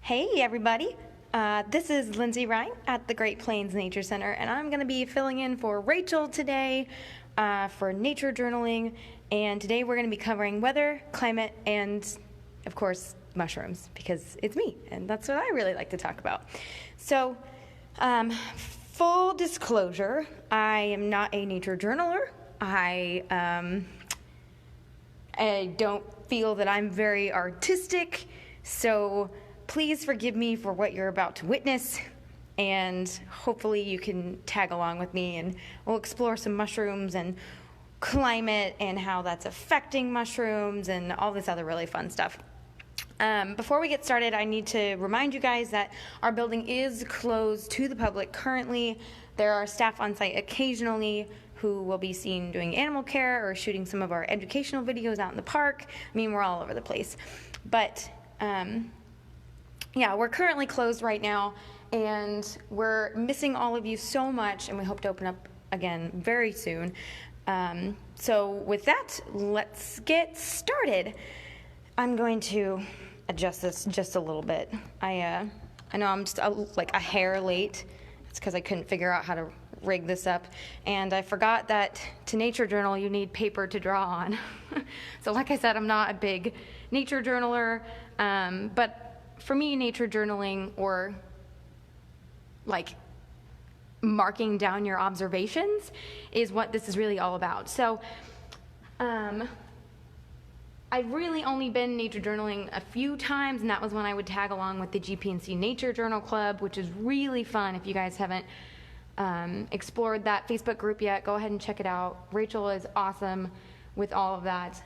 Hey everybody, this is Lyndzee Ryan at the Great Plains Nature Center, and I'm going to be filling in for Rachel today for nature journaling, and today we're going to be covering weather, climate, and of course mushrooms, because it's me, and that's what I really like to talk about. So, full disclosure, I am not a nature journaler. I don't feel that I'm very artistic, so please forgive me for what you're about to witness, and hopefully you can tag along with me and we'll explore some mushrooms and climate and how that's affecting mushrooms and all this other really fun stuff. Before we get started, I need to remind you guys that our building is closed to the public currently. There are staff on site occasionally who will be seen doing animal care or shooting some of our educational videos out in the park. I mean, we're all over the place. But yeah, we're currently closed right now, and we're missing all of you so much, and we hope to open up again very soon. So with that, let's get started. I'm going to adjust this just a little bit. I know I'm just like a hair late. It's because I couldn't figure out how to rig this up, and I forgot that to nature journal you need paper to draw on. So like I said, I'm not a big nature journaler, but for me, nature journaling, or like marking down your observations, is what this is really all about. So I've really only been nature journaling a few times, and that was when I would tag along with the GPNC Nature Journal Club, which is really fun. If you guys haven't explored that Facebook group yet, go ahead and check it out. Rachel is awesome with all of that.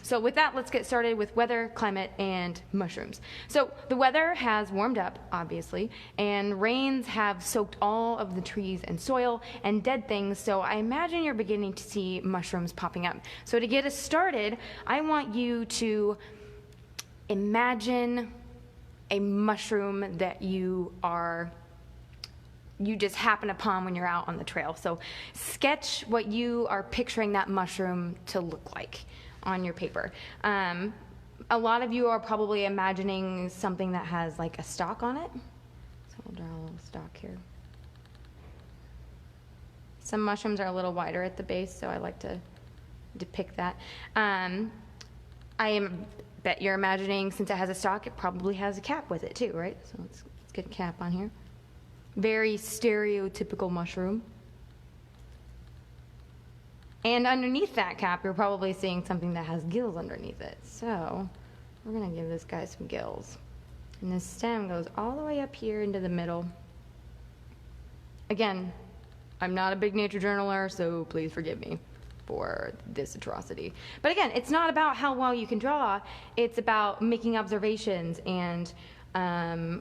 So with that, let's get started with weather, climate, and mushrooms. So the weather has warmed up, obviously, and rains have soaked all of the trees and soil and dead things, so I imagine you're beginning to see mushrooms popping up. So to get us started, I want you to imagine a mushroom that you just happen upon when you're out on the trail. So sketch what you are picturing that mushroom to look like on your paper. A lot of you are probably imagining something that has like a stalk on it. So we'll draw a little stalk here. Some mushrooms are a little wider at the base, so I like to depict that. Bet you're imagining, since it has a stalk, it probably has a cap with it too, right? So let's get a cap on here. Very stereotypical mushroom. And underneath that cap, you're probably seeing something that has gills underneath it. So we're going to give this guy some gills. And this stem goes all the way up here into the middle. Again, I'm not a big nature journaler, so please forgive me for this atrocity. But again, it's not about how well you can draw. It's about making observations and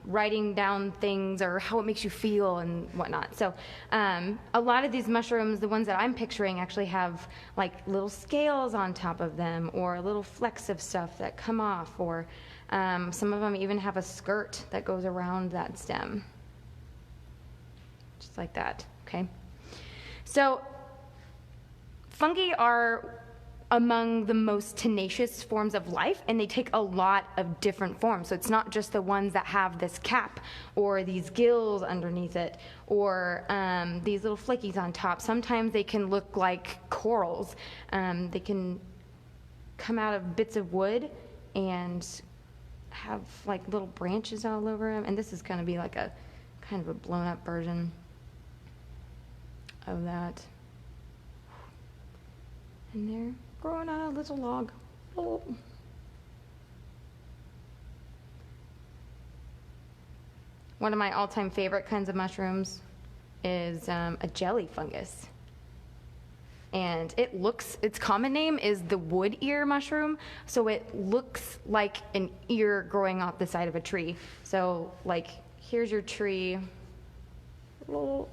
writing down things or how it makes you feel and whatnot. So a lot of these mushrooms, the ones that I'm picturing, actually have like little scales on top of them, or little flecks of stuff that come off, or some of them even have a skirt that goes around that stem. Just like that, okay? So fungi are among the most tenacious forms of life, and they take a lot of different forms. So it's not just the ones that have this cap or these gills underneath it, or these little flakies on top. Sometimes they can look like corals. They can come out of bits of wood and have like little branches all over them. And this is going to be like a kind of a blown up version of that. And they're growing on a little log. Oh. One of my all-time favorite kinds of mushrooms is a jelly fungus. And its common name is the wood ear mushroom, so it looks like an ear growing off the side of a tree. So like, here's your tree. And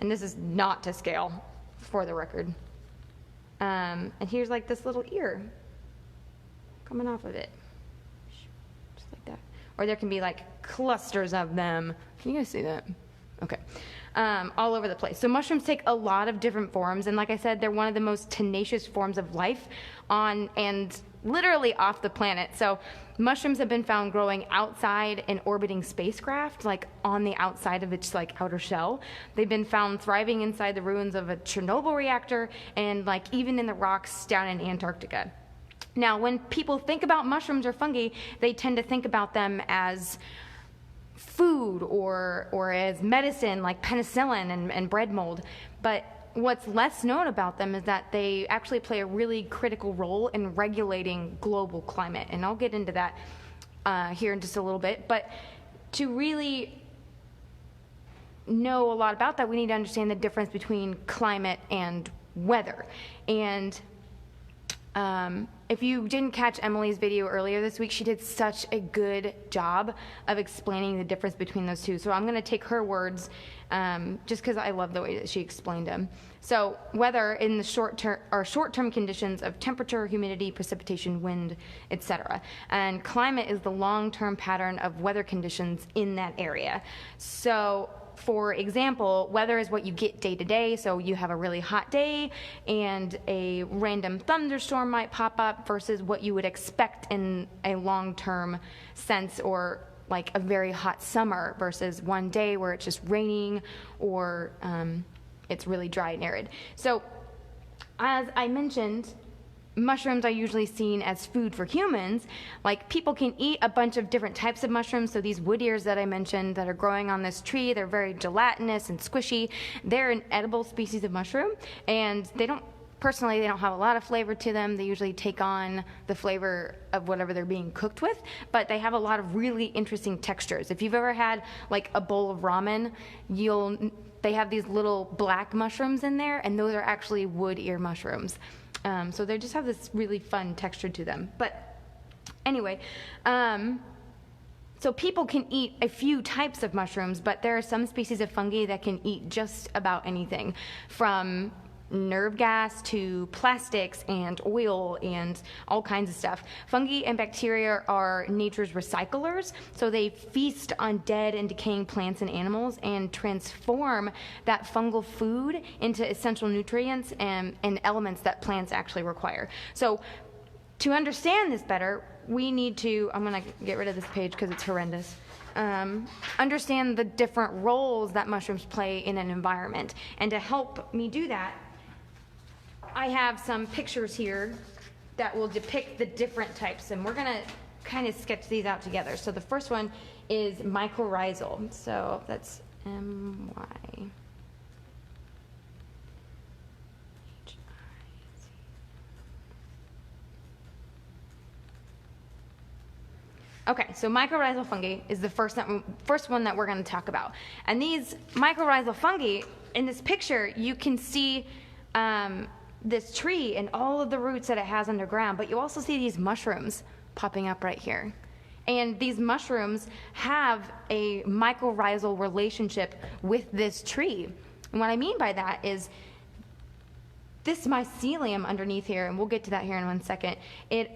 this is not to scale, for the record. And here's like this little ear coming off of it. Just like that. Or there can be like clusters of them. Can you guys see that? Okay. All over the place. So mushrooms take a lot of different forms, and like I said, they're one of the most tenacious forms of life and literally off the planet. So mushrooms have been found growing outside an orbiting spacecraft, like on the outside of its like outer shell. They've been found thriving inside the ruins of a Chernobyl reactor, and like even in the rocks down in Antarctica. Now, when people think about mushrooms or fungi, they tend to think about them as food or as medicine, like penicillin and bread mold. But what's less known about them is that they actually play a really critical role in regulating global climate. And I'll get into that here in just a little bit. But to really know a lot about that, we need to understand the difference between climate and weather. And if you didn't catch Emily's video earlier this week, she did such a good job of explaining the difference between those two. So I'm going to take her words just because I love the way that she explained them. So weather in the short-term conditions of temperature, humidity, precipitation, wind, etc. And climate is the long-term pattern of weather conditions in that area. So for example, weather is what you get day to day. So you have a really hot day and a random thunderstorm might pop up versus what you would expect in a long-term sense, or like a very hot summer versus one day where it's just raining or it's really dry and arid. So as I mentioned, mushrooms are usually seen as food for humans. Like, people can eat a bunch of different types of mushrooms. So these wood ears that I mentioned that are growing on this tree, they're very gelatinous and squishy. They're an edible species of mushroom, and they don't have a lot of flavor to them. They usually take on the flavor of whatever they're being cooked with, but they have a lot of really interesting textures. If you've ever had like a bowl of ramen, they have these little black mushrooms in there, and those are actually wood ear mushrooms. So they just have this really fun texture to them. But anyway, so people can eat a few types of mushrooms, but there are some species of fungi that can eat just about anything, from nerve gas to plastics and oil and all kinds of stuff. Fungi and bacteria are nature's recyclers, so they feast on dead and decaying plants and animals and transform that fungal food into essential nutrients and elements that plants actually require. So to understand this better, we need to, I'm going to get rid of this page because it's horrendous, understand the different roles that mushrooms play in an environment. And to help me do that, I have some pictures here that will depict the different types, and we're going to kind of sketch these out together. So the first one is mycorrhizal. So that's M-Y. Okay, so mycorrhizal fungi is the first one that we're going to talk about. And these mycorrhizal fungi, in this picture, you can see this tree and all of the roots that it has underground, but you also see these mushrooms popping up right here. And these mushrooms have a mycorrhizal relationship with this tree. And what I mean by that is this mycelium underneath here, and we'll get to that here in 1 second, it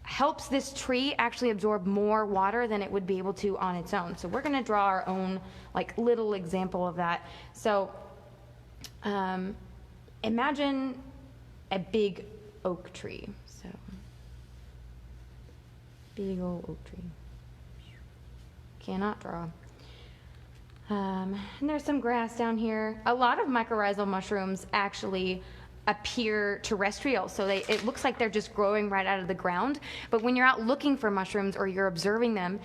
helps this tree actually absorb more water than it would be able to on its own. So we're going to draw our own like little example of that. So imagine a big oak tree. So, big old oak tree. Cannot draw. And there's some grass down here. A lot of mycorrhizal mushrooms actually appear terrestrial, so it looks like they're just growing right out of the ground. But when you're out looking for mushrooms or you're observing them,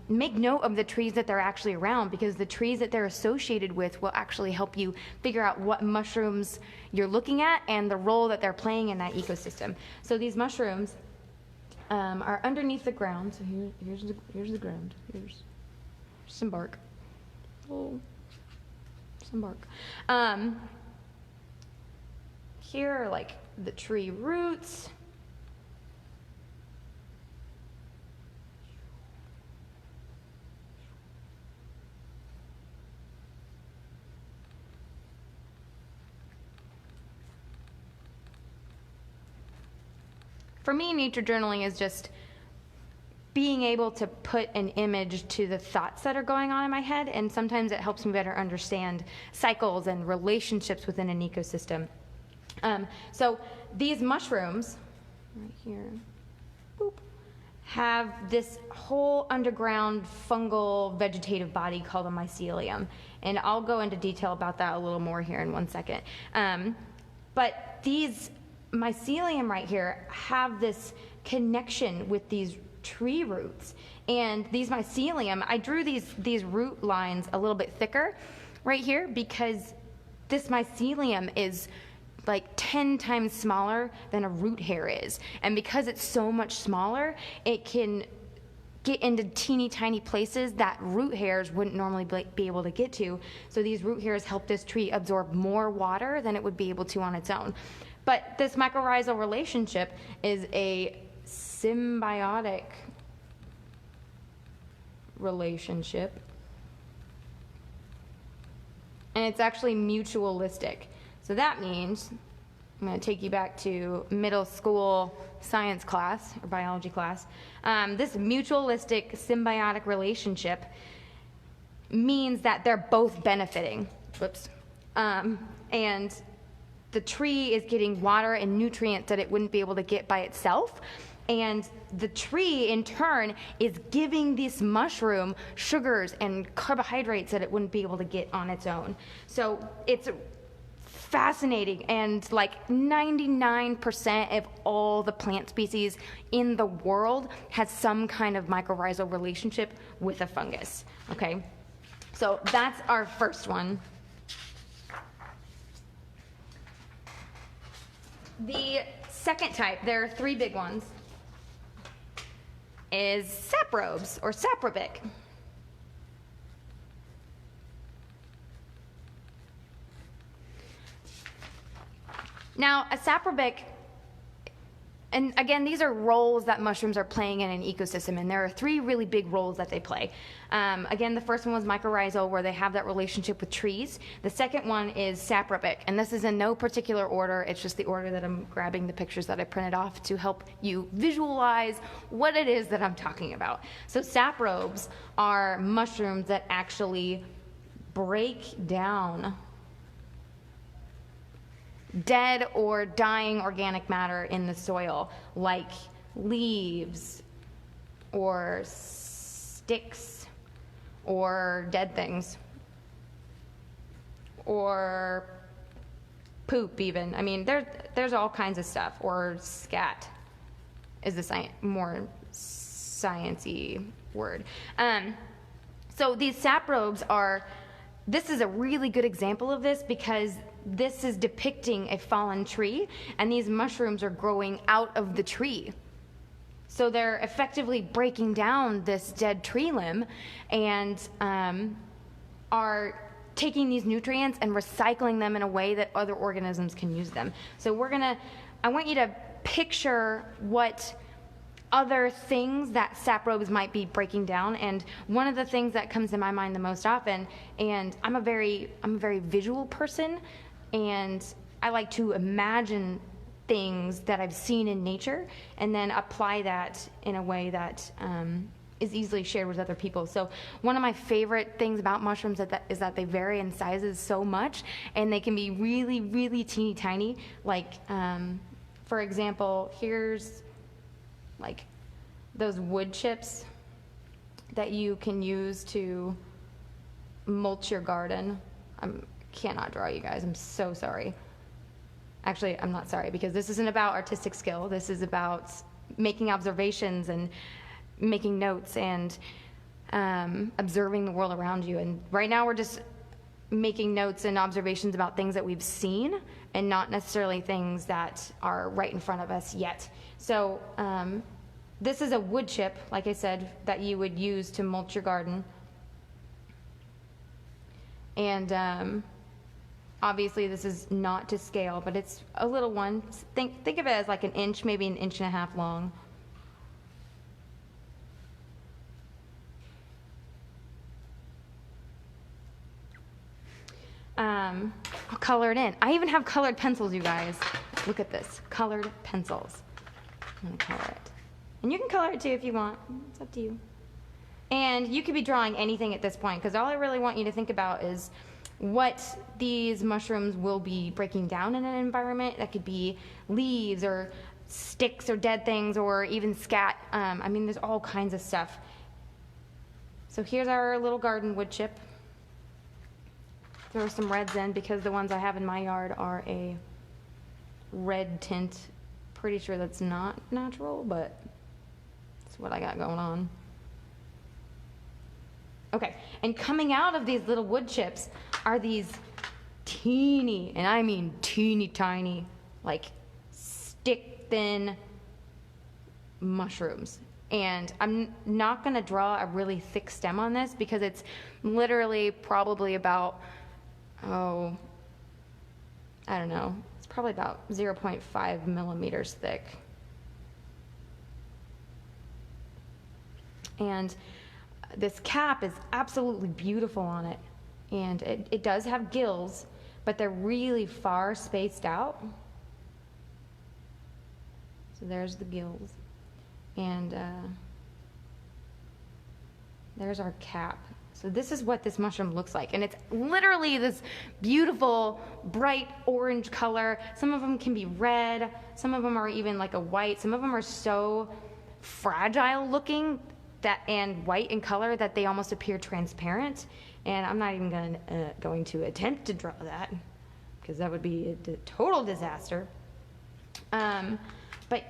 make note of the trees that they're actually around, because the trees that they're associated with will actually help you figure out what mushrooms you're looking at and the role that they're playing in that ecosystem. So these mushrooms are underneath the ground. So here's the ground. Here's some bark. Oh, some bark. Here are like the tree roots. For me, nature journaling is just being able to put an image to the thoughts that are going on in my head, and sometimes it helps me better understand cycles and relationships within an ecosystem. So these mushrooms, right here, boop, have this whole underground fungal vegetative body called a mycelium. And I'll go into detail about that a little more here in 1 second. But these mycelium right here have this connection with these tree roots. And these mycelium, I drew these root lines a little bit thicker right here because this mycelium is like 10 times smaller than a root hair is. And because it's so much smaller, it can get into teeny tiny places that root hairs wouldn't normally be able to get to. So these root hairs help this tree absorb more water than it would be able to on its own. But this mycorrhizal relationship is a symbiotic relationship. And it's actually mutualistic. So that means, I'm going to take you back to middle school science class or biology class. This mutualistic symbiotic relationship means that they're both benefiting. Whoops. And the tree is getting water and nutrients that it wouldn't be able to get by itself. And the tree, in turn, is giving this mushroom sugars and carbohydrates that it wouldn't be able to get on its own. So it's fascinating, and like 99% of all the plant species in the world has some kind of mycorrhizal relationship with a fungus. Okay, so that's our first one. The second type, there are three big ones, is saprobes or saprobic. Now, a saprobic, and again, these are roles that mushrooms are playing in an ecosystem, and there are three really big roles that they play. Again, the first one was mycorrhizal, where they have that relationship with trees. The second one is saprobic, and this is in no particular order. It's just the order that I'm grabbing the pictures that I printed off to help you visualize what it is that I'm talking about. So saprobes are mushrooms that actually break down dead or dying organic matter in the soil, like leaves or sticks or dead things or poop even. I mean, there's all kinds of stuff. Or scat is the more science-y word. So these saprobes this is a really good example of this because this is depicting a fallen tree, and these mushrooms are growing out of the tree. So they're effectively breaking down this dead tree limb and are taking these nutrients and recycling them in a way that other organisms can use them. So I want you to picture what other things that saprobes might be breaking down. And one of the things that comes to my mind the most often, and I'm a very visual person, and I like to imagine things that I've seen in nature and then apply that in a way that is easily shared with other people. So one of my favorite things about mushrooms is that they vary in sizes so much, and they can be really, really teeny tiny. Like, for example, here's like those wood chips that you can use to mulch your garden. Cannot draw, you guys. I'm so sorry. Actually, I'm not sorry, because this isn't about artistic skill. This is about making observations and making notes and observing the world around you. And right now we're just making notes and observations about things that we've seen and not necessarily things that are right in front of us yet. So this is a wood chip, like I said, that you would use to mulch your garden. And obviously this is not to scale, but it's a little one. Think of it as like an inch, maybe an inch and a half long. I'll color it in. I even have colored pencils, you guys. Look at this, colored pencils. I'm gonna color it. And you can color it too if you want. It's up to you. And you could be drawing anything at this point, because all I really want you to think about is what these mushrooms will be breaking down in an environment. That could be leaves or sticks or dead things or even scat. I mean, there's all kinds of stuff. So here's our little garden wood chip. Throw some reds in because the ones I have in my yard are a red tint. Pretty sure that's not natural, but it's what I got going on. Okay, and coming out of these little wood chips are these teeny, and I mean teeny tiny, like stick thin mushrooms. And I'm not gonna draw a really thick stem on this because it's literally probably about, I don't know, it's probably about 0.5 millimeters thick. And this cap is absolutely beautiful on it. And it does have gills, but they're really far spaced out. So there's the gills. And there's our cap. So this is what this mushroom looks like. And it's literally this beautiful, bright orange color. Some of them can be red. Some of them are even like a white. Some of them are so fragile looking and white in color that they almost appear transparent. And I'm not even going to attempt to draw that because that would be a total disaster. But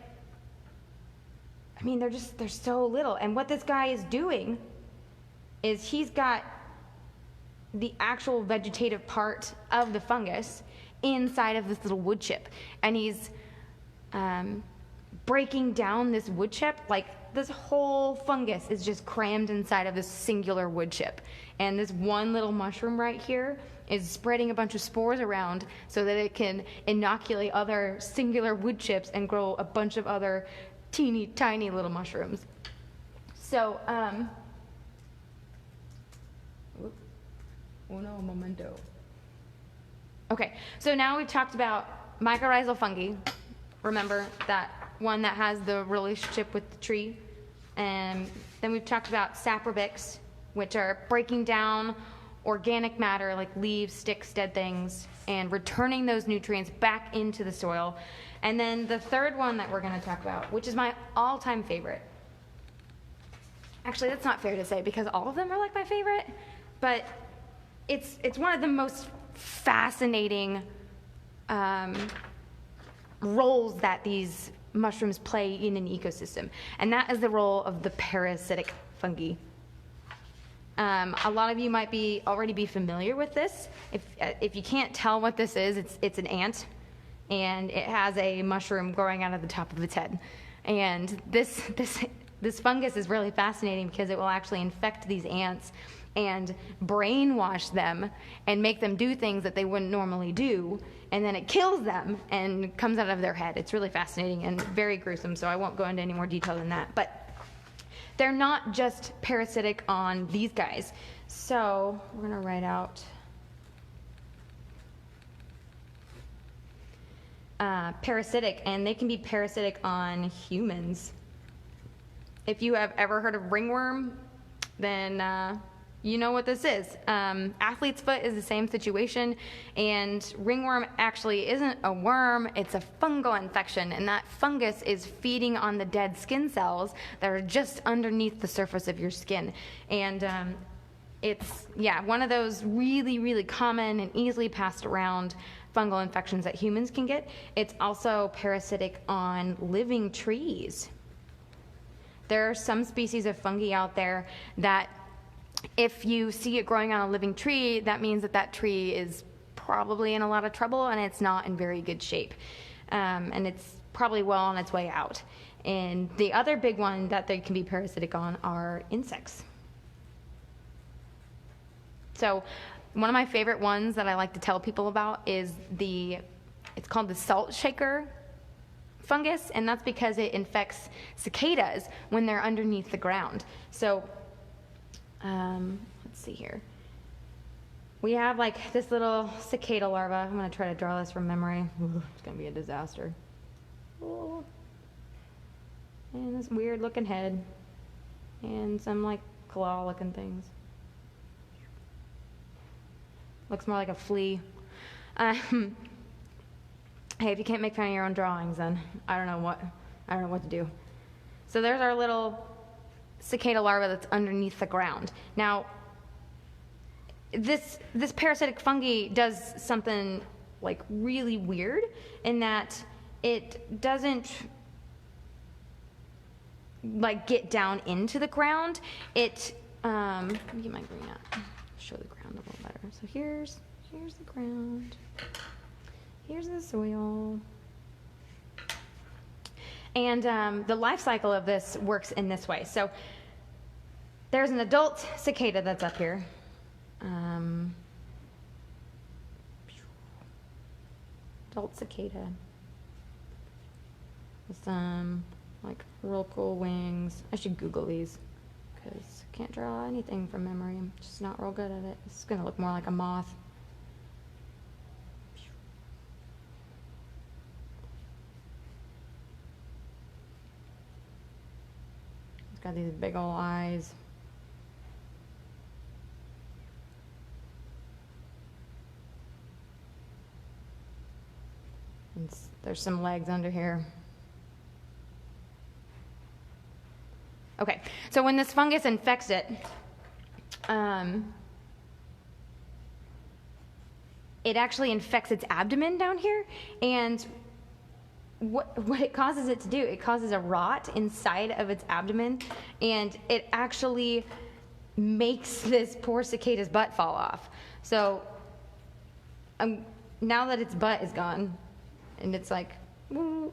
I mean, they're so little. And what this guy is doing is he's got the actual vegetative part of the fungus inside of this little wood chip. And he's breaking down this wood chip. Like, this whole fungus is just crammed inside of this singular wood chip. And this one little mushroom right here is spreading a bunch of spores around so that it can inoculate other singular wood chips and grow a bunch of other teeny tiny little mushrooms. So, uno momento. Okay, so now we've talked about mycorrhizal fungi. Remember that one that has the relationship with the tree. And then we've talked about saprobics, which are breaking down organic matter like leaves, sticks, dead things, and returning those nutrients back into the soil. And then the third one that we're going to talk about, which is my all-time favorite. Actually, that's not fair to say because all of them are like my favorite, but it's one of the most fascinating roles that these mushrooms play in an ecosystem, and that is the role of the parasitic fungi. A lot of you might already be familiar with this. If you can't tell what this is, it's an ant, and it has a mushroom growing out of the top of its head. And this fungus is really fascinating because it will actually infect these ants and brainwash them and make them do things that they wouldn't normally do, and then it kills them and comes out of their head. It's really fascinating and very gruesome, so I won't go into any more detail than that. But they're not just parasitic on these guys. So we're going to write out parasitic, and they can be parasitic on humans. If you have ever heard of ringworm, then you know what this is. Athlete's foot is the same situation, and ringworm actually isn't a worm, it's a fungal infection, and that fungus is feeding on the dead skin cells that are just underneath the surface of your skin. And it's, one of those really, really common and easily passed around fungal infections that humans can get. It's also parasitic on living trees. There are some species of fungi out there that if you see it growing on a living tree, that means that tree is probably in a lot of trouble and it's not in very good shape. And it's probably well on its way out. And the other big one that they can be parasitic on are insects. So one of my favorite ones that I like to tell people about is it's called the Saltshaker Fungus, and that's because it infects cicadas when they're underneath the ground. So let's see here. We have like this little cicada larva. I'm going to try to draw this from memory. It's going to be a disaster. Oh. And this weird looking head. And some like claw looking things. Looks more like a flea. hey, if you can't make fun of your own drawings, then I don't know what to do. So there's our little cicada larva that's underneath the ground. Now, this parasitic fungi does something like really weird in that it doesn't like get down into the ground. It let me get my green out. Show the ground a little better. So here's the ground. Here's the soil. And the life cycle of this works in this way. So there's an adult cicada that's up here. Adult cicada with some like real cool wings. I should Google these because I can't draw anything from memory. I'm just not real good at it. This is going to look more like a moth. It's got these big old eyes. And there's some legs under here. Okay, so when this fungus infects it, it actually infects its abdomen down here, and what it causes it to do, it causes a rot inside of its abdomen, and it actually makes this poor cicada's butt fall off. So now that its butt is gone, and it's like, woo,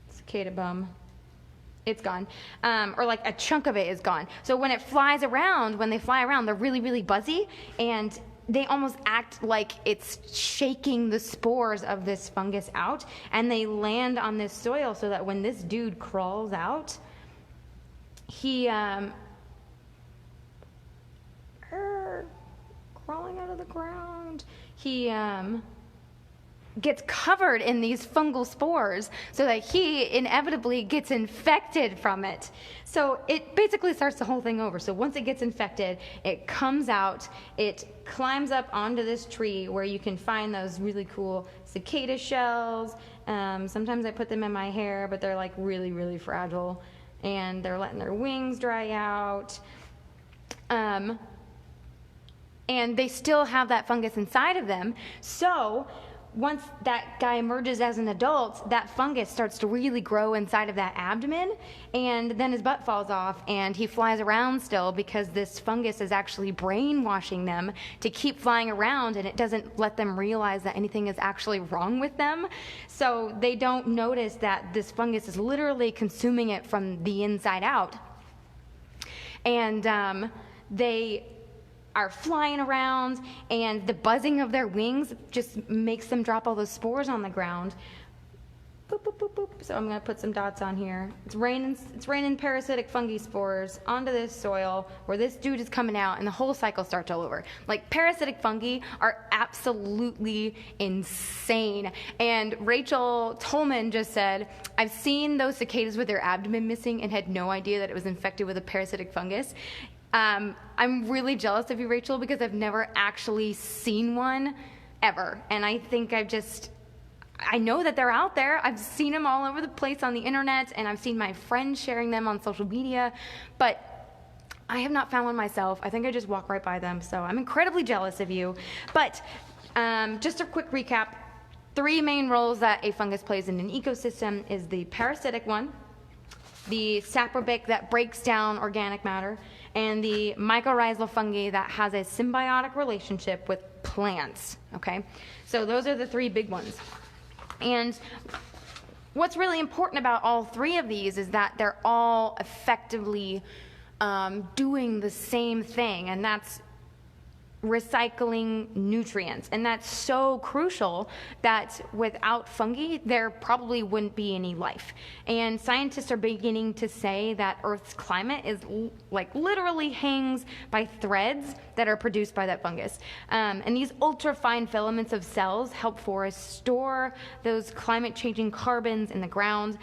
cicada bum, it's gone. Or like a chunk of it is gone. So when it flies around, when they fly around, they're really, really buzzy, and they almost act like it's shaking the spores of this fungus out, and they land on this soil so that when this dude crawls out, he, crawling out of the ground, he, gets covered in these fungal spores so that he inevitably gets infected from it. So it basically starts the whole thing over. So once it gets infected, it comes out, it climbs up onto this tree where you can find those really cool cicada shells. Sometimes I put them in my hair, but they're like really, really fragile, and they're letting their wings dry out. And they still have that fungus inside of them. So once that guy emerges as an adult, that fungus starts to really grow inside of that abdomen, and then his butt falls off, and he flies around still because this fungus is actually brainwashing them to keep flying around, and it doesn't let them realize that anything is actually wrong with them. So they don't notice that this fungus is literally consuming it from the inside out. And they are flying around, and the buzzing of their wings just makes them drop all those spores on the ground. Boop, boop, boop, boop. So I'm going to put some dots on here. It's raining parasitic fungi spores onto this soil where this dude is coming out, and the whole cycle starts all over. Like, parasitic fungi are absolutely insane. And Rachel Tolman just said, I've seen those cicadas with their abdomen missing and had no idea that it was infected with a parasitic fungus. I'm really jealous of you, Rachel, because I've never actually seen one ever. And I think I know that they're out there. I've seen them all over the place on the internet, and I've seen my friends sharing them on social media, but I have not found one myself. I think I just walk right by them, so I'm incredibly jealous of you. But just a quick recap, 3 main roles that a fungus plays in an ecosystem is the parasitic one, the saprobic that breaks down organic matter, and the mycorrhizal fungi that has a symbiotic relationship with plants, okay? So those are the 3 big ones. And what's really important about all 3 of these is that they're all effectively doing the same thing, and that's recycling nutrients. And that's so crucial that without fungi, there probably wouldn't be any life. And scientists are beginning to say that Earth's climate is like literally hangs by threads that are produced by that fungus. And these ultra-fine filaments of cells help forests store those climate-changing carbons in the ground.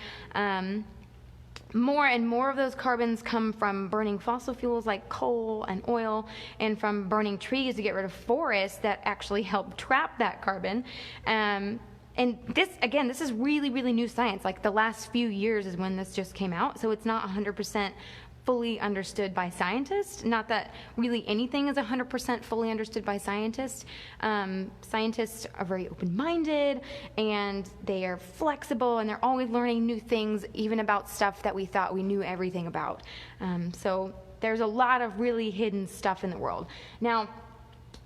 more and more of those carbons come from burning fossil fuels like coal and oil, and from burning trees to get rid of forests that actually help trap that carbon. And this, again, this is really, really new science. Like the last few years is when this just came out, so it's not 100% fully understood by scientists. Not that really anything is 100% fully understood by scientists. Scientists are very open-minded, and they are flexible, and they're always learning new things, even about stuff that we thought we knew everything about. So there's a lot of really hidden stuff in the world. Now,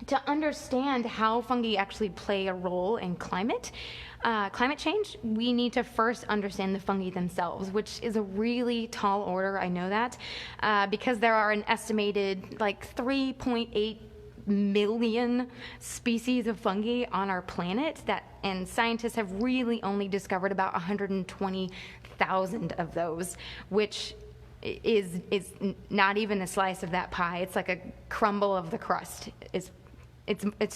to understand how fungi actually play a role in climate change, we need to first understand the fungi themselves, which is a really tall order, I know that, because there are an estimated like 3.8 million species of fungi on our planet, and scientists have really only discovered about 120,000 of those, which is not even a slice of that pie. It's like a crumble of the crust. It's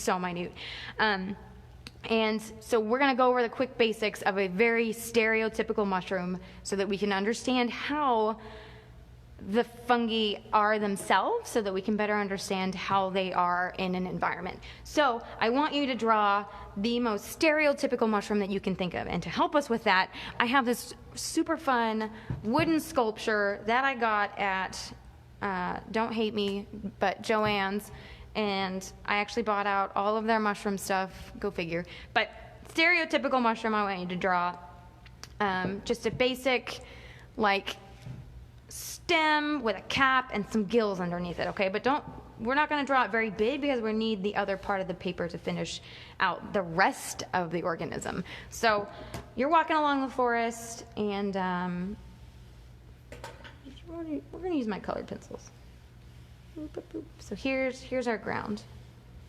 so minute. And so we're going to go over the quick basics of a very stereotypical mushroom so that we can understand how the fungi are themselves, so that we can better understand how they are in an environment. So I want you to draw the most stereotypical mushroom that you can think of. And to help us with that, I have this super fun wooden sculpture that I got at, don't hate me, but Joann's. And I actually bought out all of their mushroom stuff, go figure. But stereotypical mushroom I want you to draw, just a basic, like, stem with a cap and some gills underneath it, okay? But we're not gonna draw it very big because we need the other part of the paper to finish out the rest of the organism. So you're walking along the forest, and we're gonna use my colored pencils. So here's our ground,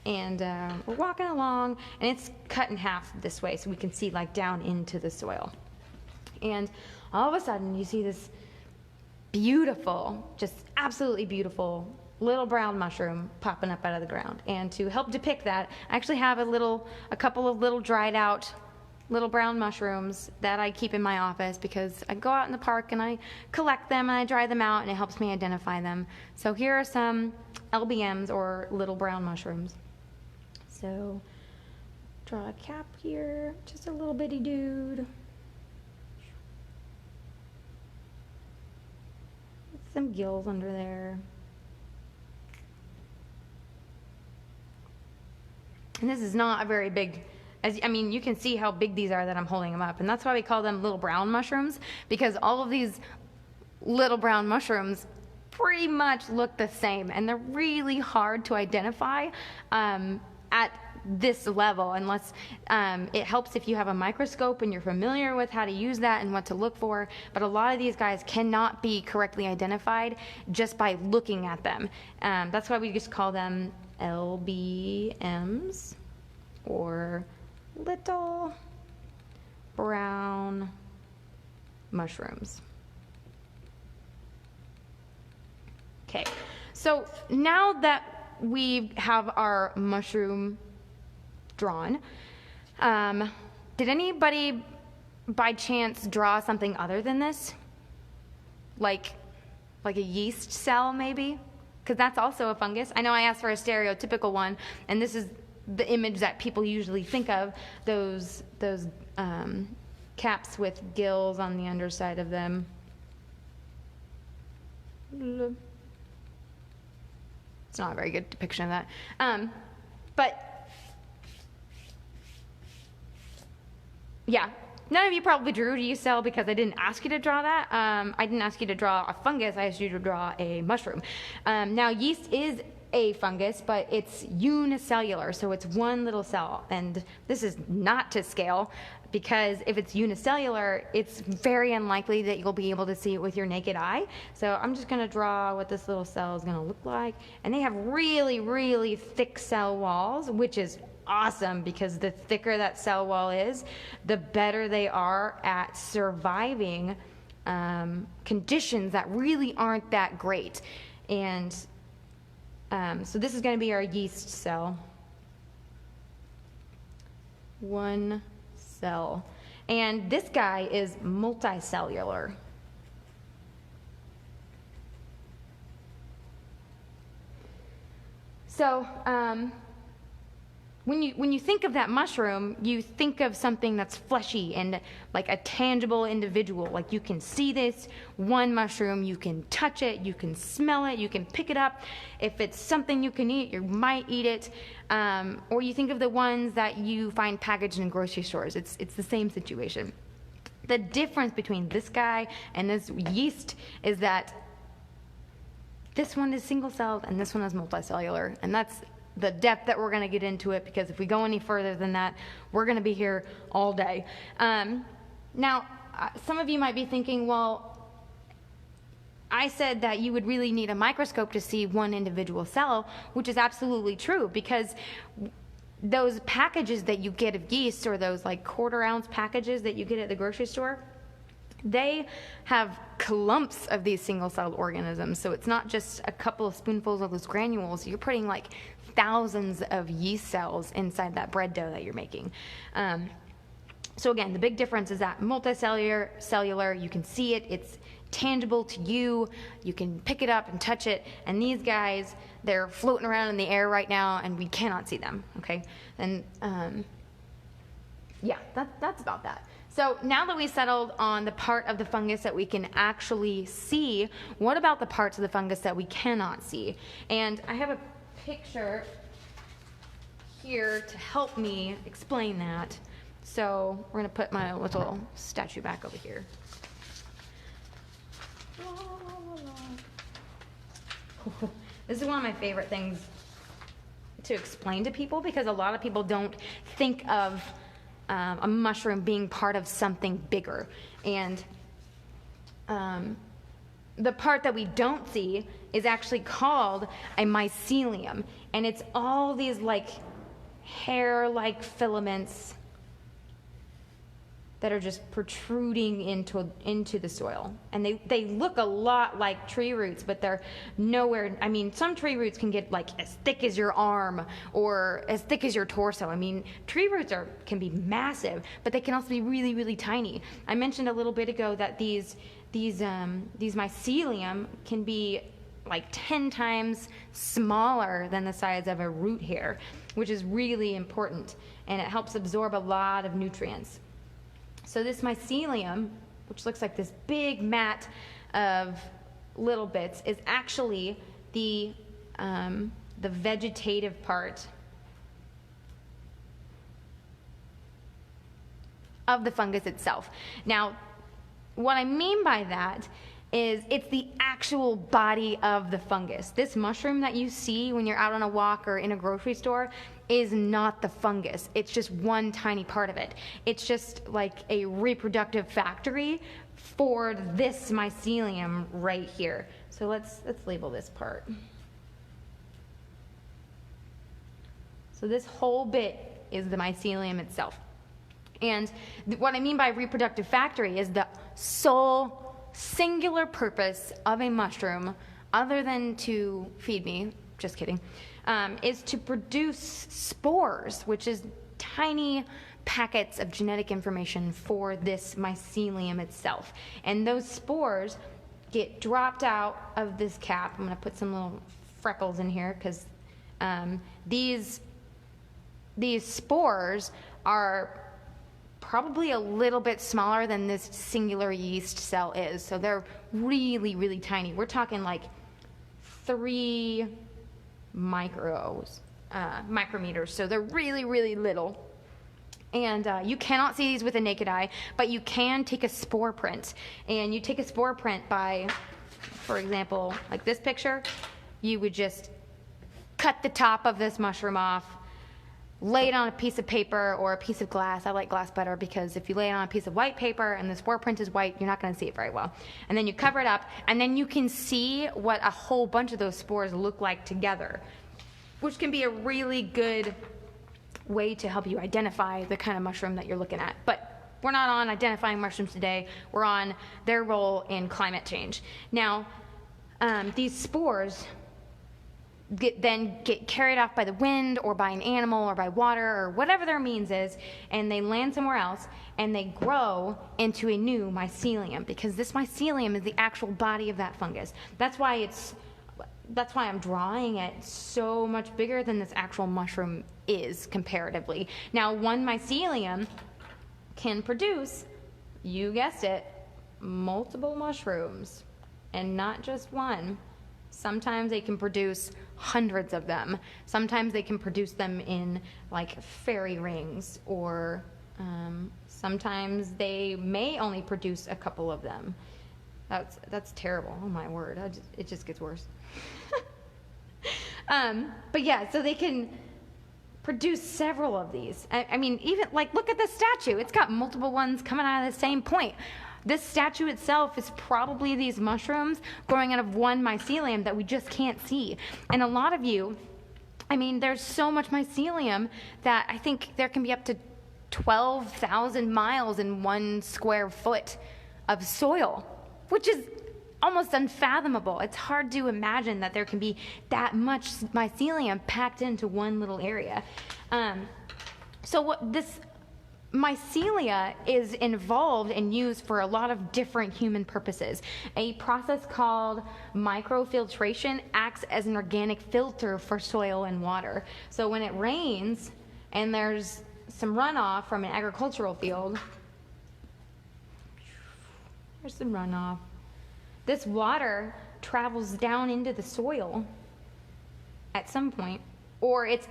and we're walking along, and it's cut in half this way so we can see like down into the soil. And all of a sudden you see this beautiful, just absolutely beautiful little brown mushroom popping up out of the ground. And to help depict that, I actually have a couple of little dried out little brown mushrooms that I keep in my office, because I go out in the park and I collect them and I dry them out, and it helps me identify them. So here are some LBMs, or little brown mushrooms. So draw a cap here, just a little bitty dude. With some gills under there. And this is not a very big, you can see how big these are that I'm holding them up. And that's why we call them little brown mushrooms, because all of these little brown mushrooms pretty much look the same, and they're really hard to identify at this level, unless it helps if you have a microscope and you're familiar with how to use that and what to look for. But a lot of these guys cannot be correctly identified just by looking at them. That's why we just call them LBMs, or little brown mushrooms. Okay, so now that we have our mushroom drawn, did anybody by chance draw something other than this? Like a yeast cell, maybe? Because that's also a fungus. I know I asked for a stereotypical one, and this is the image that people usually think of, those caps with gills on the underside of them. It's not a very good depiction of that. But yeah, none of you probably drew a yeast cell because I didn't ask you to draw that. I didn't ask you to draw a fungus, I asked you to draw a mushroom. Now yeast is a fungus, but it's unicellular, so it's one little cell. And this is not to scale, because if it's unicellular, it's very unlikely that you'll be able to see it with your naked eye. So I'm just gonna draw what this little cell is gonna look like. And they have really, really thick cell walls, which is awesome, because the thicker that cell wall is, the better they are at surviving conditions that really aren't that great. And so this is going to be our yeast cell. One cell. And this guy is multicellular. So when you think of that mushroom, you think of something that's fleshy and like a tangible individual. Like you can see this one mushroom, you can touch it, you can smell it, you can pick it up. If it's something you can eat, you might eat it. Or you think of the ones that you find packaged in grocery stores. It's the same situation. The difference between this guy and this yeast is that this one is single-celled and this one is multicellular, and that's the depth that we're going to get into it, because if we go any further than that, we're going to be here all day. Now, some of you might be thinking, well, I said that you would really need a microscope to see one individual cell, which is absolutely true, because those packages that you get of yeast, or those like quarter-ounce packages that you get at the grocery store, they have clumps of these single-celled organisms. So it's not just a couple of spoonfuls of those granules. You're putting like thousands of yeast cells inside that bread dough that you're making. So again, the big difference is that multicellular, you can see it, it's tangible to you, you can pick it up and touch it, and these guys, they're floating around in the air right now and we cannot see them, okay? And yeah, that's about that. So now that we settled on the part of the fungus that we can actually see, what about the parts of the fungus that we cannot see? And I have a picture here to help me explain that. So we're going to put my little statue back over here. This is one of my favorite things to explain to people, because a lot of people don't think of a mushroom being part of something bigger. And the part that we don't see is actually called a mycelium, and it's all these like hair-like filaments that are just protruding into the soil. And they look a lot like tree roots, but they're nowhere. I mean, some tree roots can get like as thick as your arm or as thick as your torso. I mean, tree roots can be massive, but they can also be really, really tiny. I mentioned a little bit ago that these mycelium can be like 10 times smaller than the size of a root hair, which is really important, and it helps absorb a lot of nutrients. So this mycelium, which looks like this big mat of little bits, is actually the vegetative part of the fungus itself. Now, what I mean by that is it's the actual body of the fungus. This mushroom that you see when you're out on a walk or in a grocery store is not the fungus. It's just one tiny part of it. It's just like a reproductive factory for this mycelium right here. So let's label this part. So this whole bit is the mycelium itself. And what I mean by reproductive factory is the sole singular purpose of a mushroom, other than to feed me, just kidding, is to produce spores, which is tiny packets of genetic information for this mycelium itself. And those spores get dropped out of this cap. I'm going to put some little freckles in here because these spores are probably a little bit smaller than this singular yeast cell is. So they're really, really tiny. We're talking like 3 micrometers. So they're really, really little. And you cannot see these with the naked eye, but you can take a spore print. And you take a spore print by, for example, like this picture, you would just cut the top of this mushroom off, lay it on a piece of paper or a piece of glass. I like glass better because if you lay it on a piece of white paper and the spore print is white, you're not going to see it very well. And then you cover it up, and then you can see what a whole bunch of those spores look like together, which can be a really good way to help you identify the kind of mushroom that you're looking at. But we're not on identifying mushrooms today. We're on their role in climate change. Now, these spores then get carried off by the wind or by an animal or by water or whatever their means is, and they land somewhere else and they grow into a new mycelium, because this mycelium is the actual body of that fungus. That's why it's that's why I'm drawing it so much bigger than this actual mushroom is comparatively. Now, one mycelium can produce, you guessed it, multiple mushrooms, and not just one. Sometimes they can produce hundreds of them. Sometimes they can produce them in like fairy rings, or sometimes they may only produce a couple of them. That's terrible. Oh my word, it just gets worse. But yeah, so they can produce several of these. I mean, even like, look at this statue. It's got multiple ones coming out of the same point. This statue itself is probably these mushrooms growing out of one mycelium that we just can't see. And a lot of you, I mean, there's so much mycelium that I think there can be up to 12,000 miles in 1 square foot of soil, which is almost unfathomable. It's hard to imagine that there can be that much mycelium packed into one little area. So what this mycelia is involved and used for a lot of different human purposes. A process called microfiltration acts as an organic filter for soil and water. So when it rains and there's some runoff from an agricultural field, there's some runoff. This water travels down into the soil at some point, or it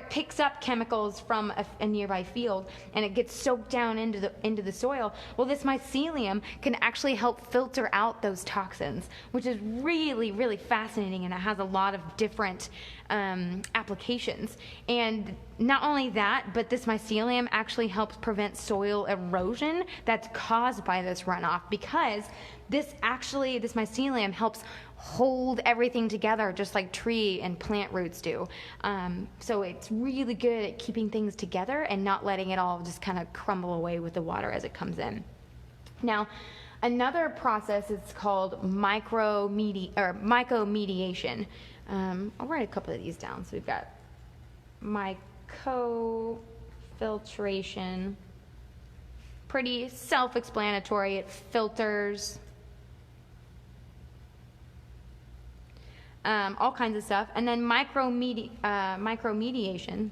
picks up chemicals from a nearby field, and it gets soaked down into the soil. Well, this mycelium can actually help filter out those toxins, which is really, really fascinating, and it has a lot of different applications. And not only that, but this mycelium actually helps prevent soil erosion that's caused by this runoff, because this mycelium helps hold everything together just like tree and plant roots do. So it's really good at keeping things together and not letting it all just kind of crumble away with the water as it comes in. Now, another process is called mycomediation. I'll write a couple of these down. So we've got mycofiltration. Pretty self-explanatory. It filters all kinds of stuff. And then micromediation.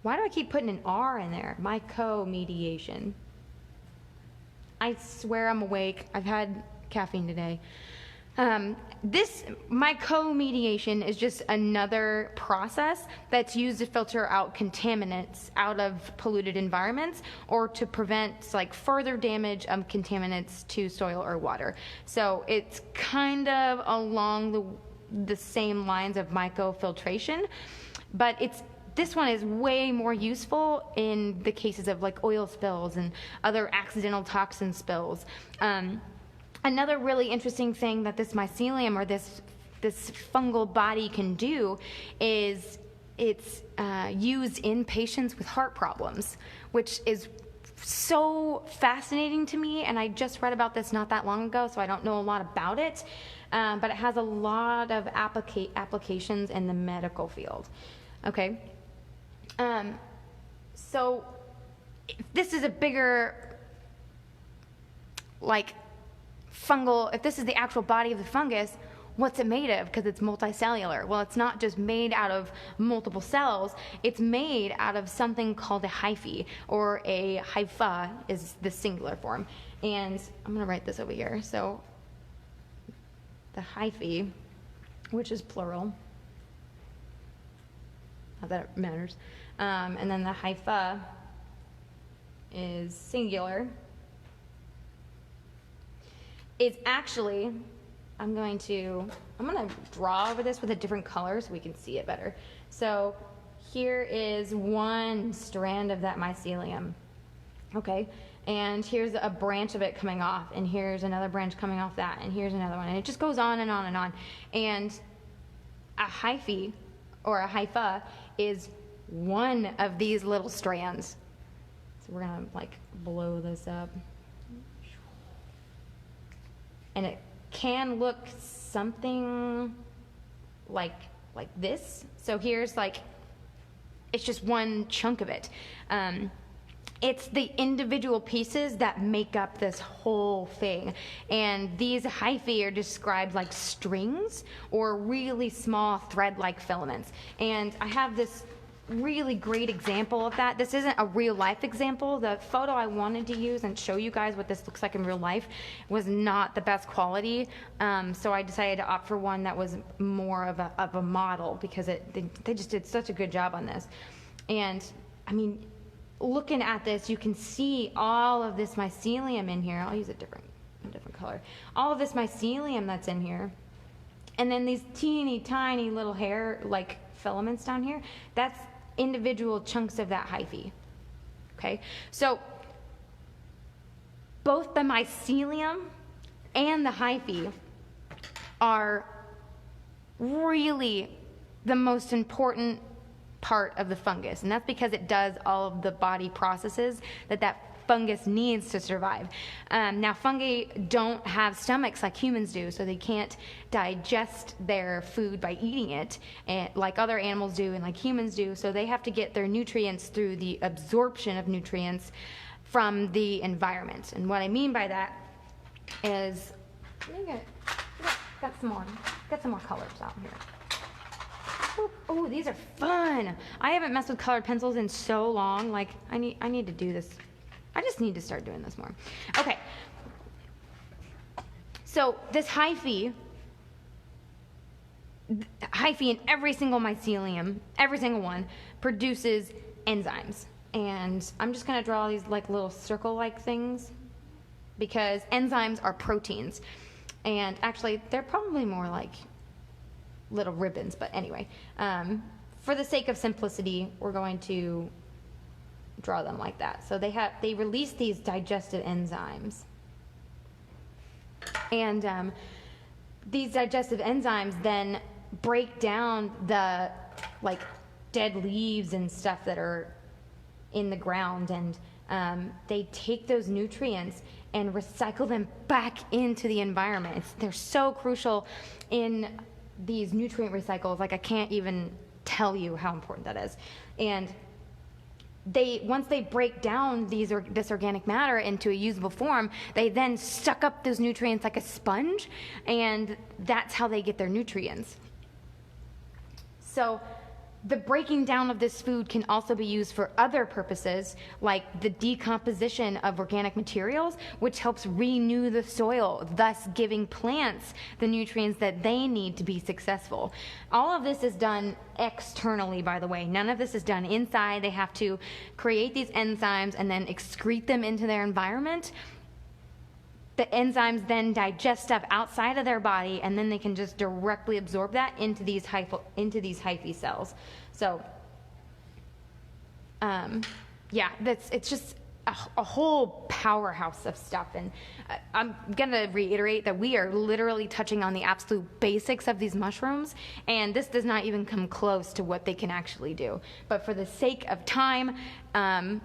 Why do I keep putting an R in there? Mycomediation. I swear I'm awake. I've had caffeine today. This mycomediation is just another process that's used to filter out contaminants out of polluted environments, or to prevent like further damage of contaminants to soil or water. So it's kind of along the same lines of mycofiltration, but this one is way more useful in the cases of like oil spills and other accidental toxin spills. Another really interesting thing that this mycelium, or this fungal body, can do is it's used in patients with heart problems, which is so fascinating to me. And I just read about this not that long ago, so I don't know a lot about it. But it has a lot of applications in the medical field. Okay. So if this is a bigger, like, fungal, if this is the actual body of the fungus, what's it made of? Because it's multicellular. Well, it's not just made out of multiple cells. It's made out of something called a hyphae, or a hypha is the singular form. And I'm going to write this over here. So the hyphae, which is plural, not that it matters, and then the hypha is singular, is actually, I'm going to draw over this with a different color so we can see it better. So here is one strand of that mycelium, okay? And here's a branch of it coming off, and here's another branch coming off that, and here's another one, and it just goes on and on and on. And a hyphae, or a hypha, is one of these little strands. So we're gonna like blow this up. And it can look something like this. So here's like, it's just one chunk of it. it's the individual pieces that make up this whole thing. And these hyphae are described like strings or really small thread-like filaments. And I have this really great example of that. This isn't a real life example. The photo I wanted to use and show you guys what this looks like in real life was not the best quality. So I decided to opt for one that was more of a model, because they just did such a good job on this. And I mean, looking at this, you can see all of this mycelium in here. I'll use a different color. All of this mycelium that's in here. And then these teeny tiny little hair like filaments down here, that's individual chunks of that hyphae. Okay? So both the mycelium and the hyphae are really the most important part of the fungus, and that's because it does all of the body processes that fungus needs to survive. Now, fungi don't have stomachs like humans do, so they can't digest their food by eating it, and like other animals do and like humans do, so they have to get their nutrients through the absorption of nutrients from the environment. And what I mean by that is, got some more colors out here. Oh, these are fun. I haven't messed with colored pencils in so long. Like, I need to do this. I just need to start doing this more. Okay. So this hyphae in every single mycelium, every single one, produces enzymes. And I'm just going to draw these like little circle-like things, because enzymes are proteins. And actually, they're probably more like little ribbons, but anyway, for the sake of simplicity, we're going to draw them like that. So they release these digestive enzymes, and these digestive enzymes then break down the like dead leaves and stuff that are in the ground, and they take those nutrients and recycle them back into the environment. They're so crucial in these nutrient recycles, like I can't even tell you how important that is. And once they break down this organic matter into a usable form, they then suck up those nutrients like a sponge, and that's how they get their nutrients. So the breaking down of this food can also be used for other purposes, like the decomposition of organic materials, which helps renew the soil, thus giving plants the nutrients that they need to be successful. All of this is done externally, by the way. None of this is done inside. They have to create these enzymes and then excrete them into their environment. The enzymes then digest stuff outside of their body, and then they can just directly absorb that into these hyphae cells. So, yeah, it's just a whole powerhouse of stuff. And I'm going to reiterate that we are literally touching on the absolute basics of these mushrooms, and this does not even come close to what they can actually do. But for the sake of time, I'm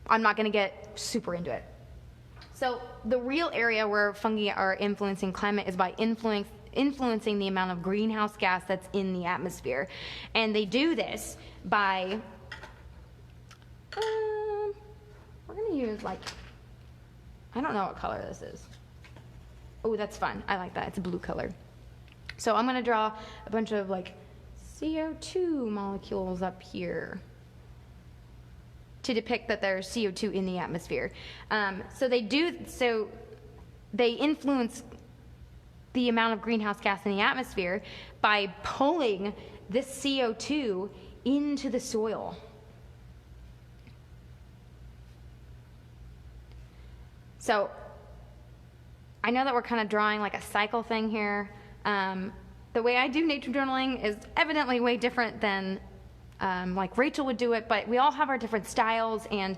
not going to get super into it. So the real area where fungi are influencing climate is by influencing the amount of greenhouse gas that's in the atmosphere. And they do this by, we're going to use like, I don't know what color this is. Oh, that's fun. I like that. It's a blue color. So I'm going to draw a bunch of like CO2 molecules up here to depict that there's CO2 in the atmosphere. So they influence the amount of greenhouse gas in the atmosphere by pulling this CO2 into the soil. So I know that we're kind of drawing like a cycle thing here. The way I do nature journaling is evidently way different than like Rachel would do it, but we all have our different styles, and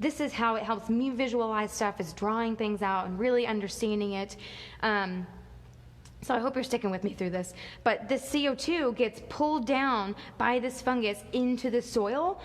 this is how it helps me visualize stuff, is drawing things out and really understanding it. So I hope you're sticking with me through this. But this CO2 gets pulled down by this fungus into the soil,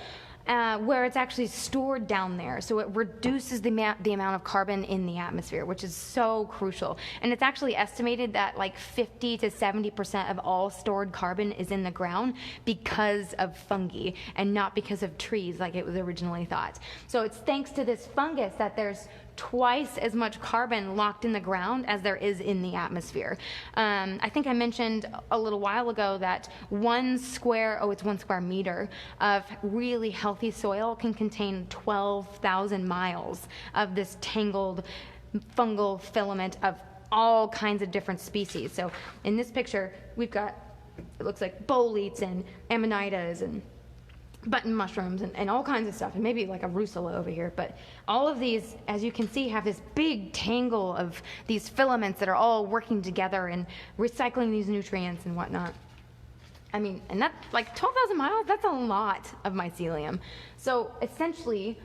where it's actually stored down there. So it reduces the amount of carbon in the atmosphere, which is so crucial. And it's actually estimated that like 50 to 70% of all stored carbon is in the ground because of fungi and not because of trees like it was originally thought. So it's thanks to this fungus that there's twice as much carbon locked in the ground as there is in the atmosphere. I think I mentioned a little while ago that 1 square meter of really healthy soil can contain 12,000 miles of this tangled fungal filament of all kinds of different species. So in this picture, we've got, it looks like boletes and amanitas and button mushrooms and all kinds of stuff, and maybe like a rusula over here. But all of these, as you can see, have this big tangle of these filaments that are all working together and recycling these nutrients and whatnot. I mean, and that, like 12,000 miles, that's a lot of mycelium. So essentially,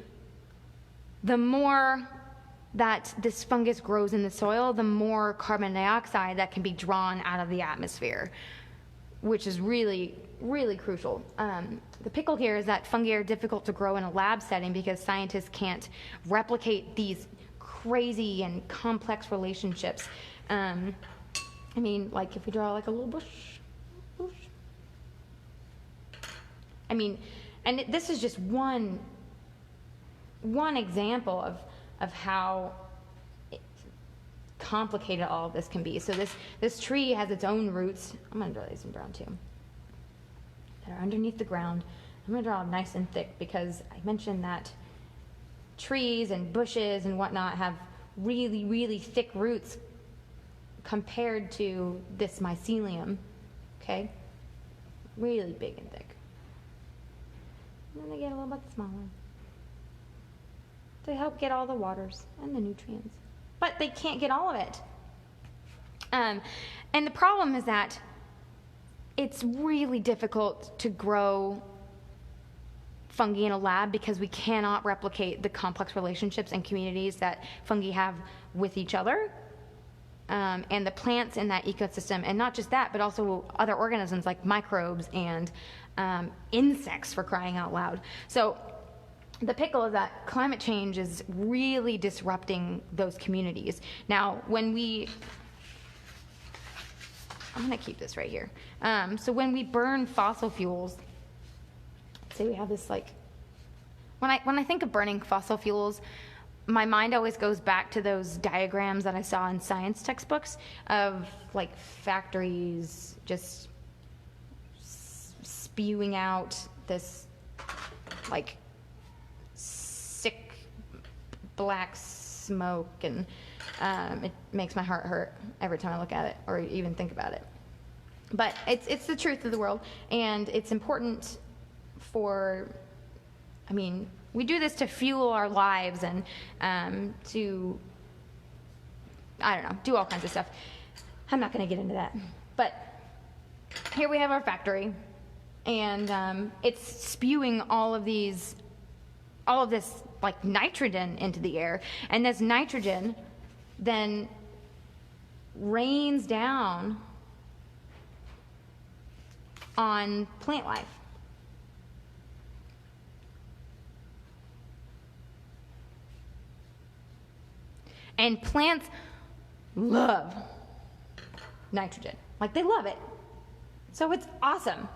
the more that this fungus grows in the soil, the more carbon dioxide that can be drawn out of the atmosphere, which is really, really crucial. The pickle here is that fungi are difficult to grow in a lab setting because scientists can't replicate these crazy and complex relationships. I mean, like if we draw like a little bush. I mean, and this is just one example of how complicated all of this can be. So this tree has its own roots. I'm going to draw these in brown too, that are underneath the ground. I'm going to draw them nice and thick because I mentioned that trees and bushes and whatnot have really, really thick roots compared to this mycelium, okay? Really big and thick. And then they get a little bit smaller to help get all the waters and the nutrients. But they can't get all of it. And the problem is that it's really difficult to grow fungi in a lab because we cannot replicate the complex relationships and communities that fungi have with each other and the plants in that ecosystem. And not just that, but also other organisms like microbes and insects, for crying out loud. So the pickle is that climate change is really disrupting those communities. Now, when we, I'm going to keep this right here. So when we burn fossil fuels, say we have this like, when I think of burning fossil fuels, my mind always goes back to those diagrams that I saw in science textbooks of like factories just spewing out this like sick black smoke, and it makes my heart hurt every time I look at it or even think about it. But it's the truth of the world, and it's important for, I mean, we do this to fuel our lives and to, I don't know, do all kinds of stuff. I'm not going to get into that. But here we have our factory, and it's spewing all of this like nitrogen into the air, and this nitrogen then rains down on plant life. And plants love nitrogen. Like, they love it. So it's awesome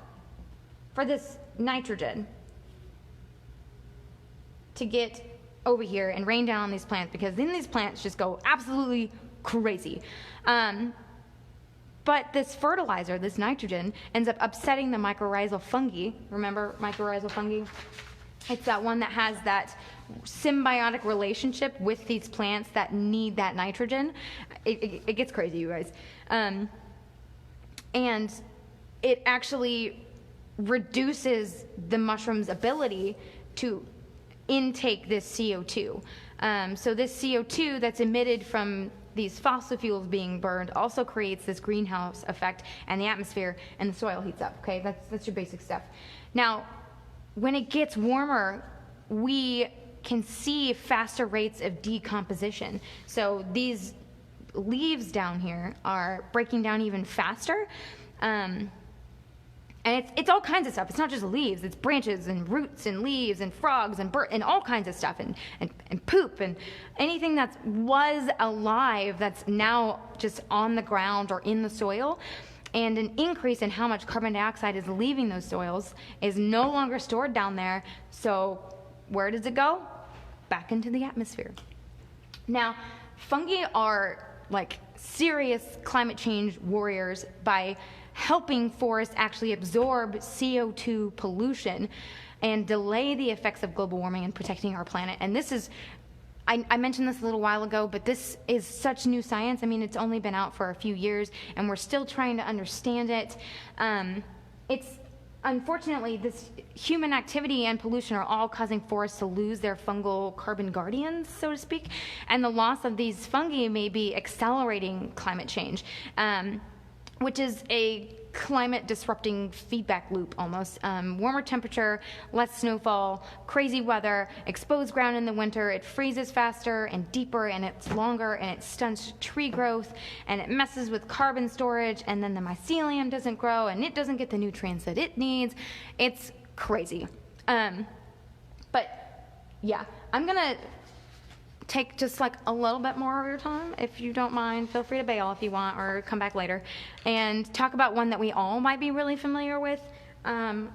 for this nitrogen to get over here and rain down on these plants, because then these plants just go absolutely crazy. But this fertilizer, this nitrogen, ends up upsetting the mycorrhizal fungi. Remember mycorrhizal fungi? It's that one that has that symbiotic relationship with these plants that need that nitrogen. It gets crazy, you guys. And it actually reduces the mushroom's ability to intake this CO2. So this CO2 that's emitted from these fossil fuels being burned also creates this greenhouse effect, and the atmosphere and the soil heats up. Okay, that's your basic stuff. Now, when it gets warmer, we can see faster rates of decomposition. So these leaves down here are breaking down even faster. And it's all kinds of stuff. It's not just leaves. It's branches and roots and leaves and frogs and and all kinds of stuff and poop and anything that was alive that's now just on the ground or in the soil. And an increase in how much carbon dioxide is leaving those soils is no longer stored down there. So where does it go? Back into the atmosphere. Now, fungi are like serious climate change warriors by helping forests actually absorb CO2 pollution and delay the effects of global warming and protecting our planet. And this is, I mentioned this a little while ago, but this is such new science. I mean, it's only been out for a few years, and we're still trying to understand it. Unfortunately, this human activity and pollution are all causing forests to lose their fungal carbon guardians, so to speak, and the loss of these fungi may be accelerating climate change. Which is a climate disrupting feedback loop almost. Warmer temperature, less snowfall, crazy weather, exposed ground in the winter, it freezes faster and deeper and it's longer and it stunts tree growth and it messes with carbon storage and then the mycelium doesn't grow and it doesn't get the nutrients that it needs. It's crazy. But yeah, I'm gonna take just like a little bit more of your time. If you don't mind, feel free to bail if you want or come back later and talk about one that we all might be really familiar with. I've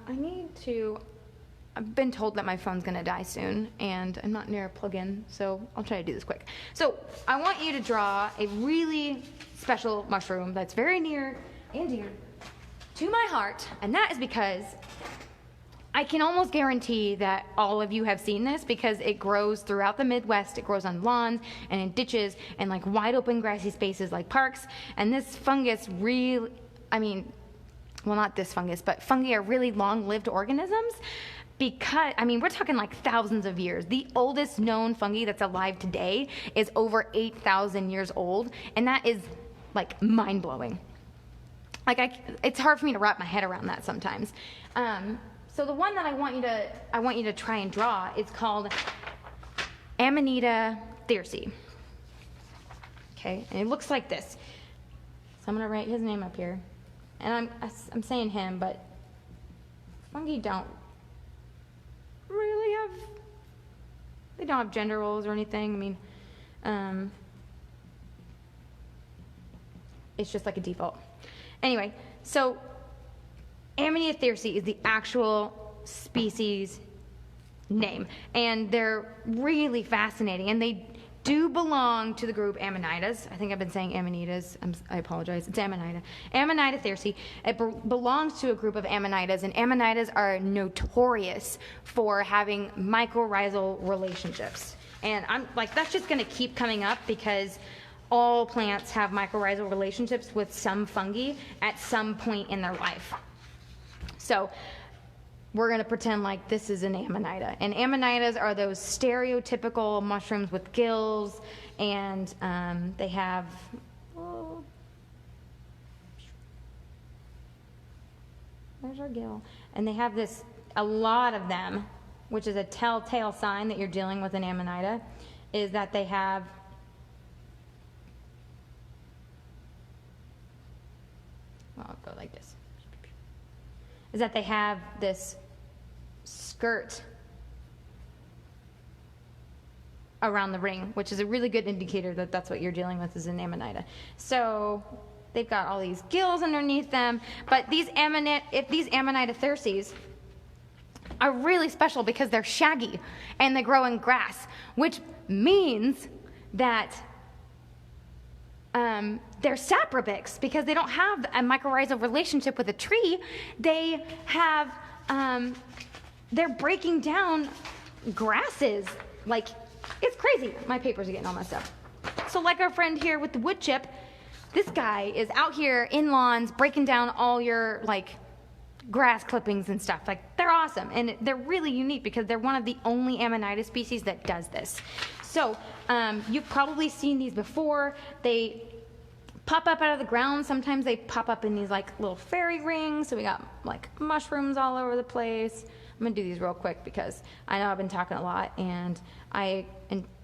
been told that my phone's gonna die soon and I'm not near a plug-in, so I'll try to do this quick. So I want you to draw a really special mushroom that's very near and dear to my heart, and that is because I can almost guarantee that all of you have seen this because it grows throughout the Midwest. It grows on lawns and in ditches and like wide open grassy spaces like parks. And this fungus really, well, not this fungus, but fungi are really long-lived organisms because, we're talking like thousands of years. The oldest known fungi that's alive today is over 8,000 years old. And that is like mind-blowing. It's hard for me to wrap my head around that sometimes. So the one that I want you to try and draw is called Amanita thyrsi. Okay, and it looks like this. So I'm gonna write his name up here, and I'm saying him, but fungi don't really have gender roles or anything. It's just like a default. Anyway, so Amanita thyrsi is the actual species name, and they're really fascinating, and they do belong to the group Amanitas. I think I've been saying Amanitas. I apologize. It's Amanita. Amanita thyrsi. It belongs to a group of Amanitas, and Amanitas are notorious for having mycorrhizal relationships. And I'm like, that's just going to keep coming up because all plants have mycorrhizal relationships with some fungi at some point in their life. So we're going to pretend like this is an Amanita. And Amanitas are those stereotypical mushrooms with gills, and they have, there's our gill. And they have a lot of them, which is a telltale sign that you're dealing with an Amanita, is that they have I'll go like this. Is that they have this skirt around the ring, which is a really good indicator that that's what you're dealing with is an Amanita. So they've got all these gills underneath them, but these Amanita thyrsis are really special because they're shaggy and they grow in grass, which means that they're saprobics because they don't have a mycorrhizal relationship with a tree. They have, they're breaking down grasses. Like, it's crazy. My papers are getting all messed up. So like our friend here with the wood chip, this guy is out here in lawns breaking down all your, grass clippings and stuff. They're awesome. And they're really unique because they're one of the only Amanita species that does this. So you've probably seen these before. They pop up out of the ground. Sometimes they pop up in these little fairy rings. So we got mushrooms all over the place. I'm gonna do these real quick because I know I've been talking a lot and I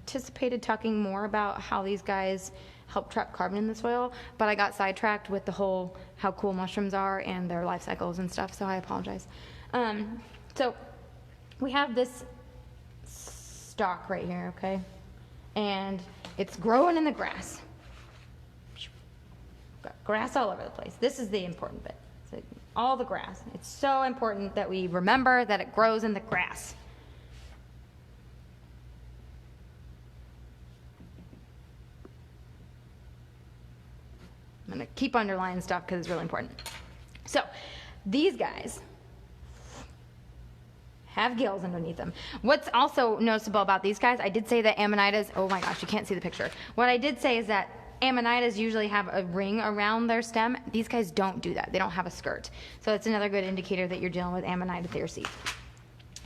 anticipated talking more about how these guys help trap carbon in the soil, but I got sidetracked with the whole how cool mushrooms are and their life cycles and stuff, so I apologize. So we have this stalk right here, okay? And it's growing in the grass. Got grass all over the place. This is the important bit. So all the grass. It's so important that we remember that it grows in the grass. I'm going to keep underlining stuff because it's really important. So these guys have gills underneath them. What's also noticeable about these guys, I did say that Amanitas, oh my gosh, you can't see the picture. What I did say is that Amanitas usually have a ring around their stem. These guys don't do that. They don't have a skirt. So it's another good indicator that you're dealing with Amanita thyrsi.